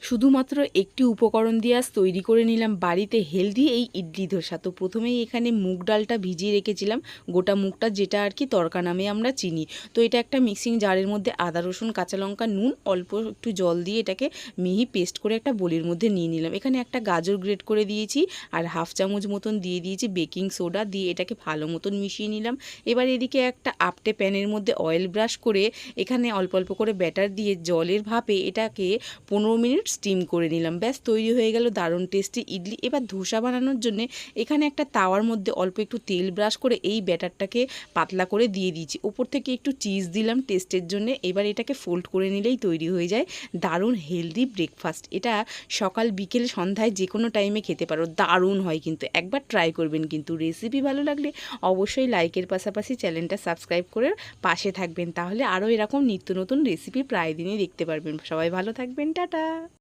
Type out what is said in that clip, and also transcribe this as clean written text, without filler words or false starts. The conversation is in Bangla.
শুধুমাত্র একটি উপকরণ দিয়ে আজ তৈরি করে নিলাম বাড়িতে হেলদি এই ইডলি ধোসা। তো প্রথমেই এখানে মুগ ডালটা ভিজিয়ে রেখেছিলাম, গোটা মুগটা, যেটা আর কি তড়কা নামে আমরা চিনি। তো এটা একটা মিক্সিং জারের মধ্যে আদা রসুন কাঁচা লঙ্কা নুন অল্প একটু জল দিয়ে এটাকে মিহি পেস্ট করে একটা বোলের মধ্যে নিয়ে নিলাম। এখানে একটা গাজর গ্রেট করে দিয়েছি আর হাফ চামচ মতন দিয়ে দিয়েছি বেকিং সোডা, দিয়ে এটাকে ভালো মতন মিশিয়ে নিলাম। এবার এদিকে একটা আপটে প্যানের মধ্যে অয়েল ব্রাশ করে এখানে অল্প অল্প করে ব্যাটার দিয়ে জলের ভাপে এটাকে 15 মিনিট স্টিম করে নিলাম। ব্যাস তৈরি হয়ে গেল দারুণ টেস্টি ইডলি। এবার ধোসা বানানোর জন্য এখানে একটা তাওয়ার মধ্যে অল্প একটু তেল ব্রাশ করে এই ব্যাটারটাকে পাতলা করে দিয়ে দিয়েছি, উপর থেকে একটু চিজ দিলাম টেস্টের জন্য। এবার এটাকে ফোল্ড করে নিলেই তৈরি হয়ে যায় দারুণ হেলদি ব্রেকফাস্ট। এটা সকাল বিকেল সন্ধ্যায় যে কোনো টাইমে খেতে পারো, দারুণ হয় কিন্তু, একবার ট্রাই করবেন। কিন্তু রেসিপি ভালো লাগলে অবশ্যই লাইকের পাশাপাশি চ্যানেলটা সাবস্ক্রাইব করে পাশে থাকবেন, তাহলে আরও এরকম নিত্য নতুন রেসিপি প্রায় দিনই দেখতে পারবেন। সবাই ভালো থাকবেন, টাটা।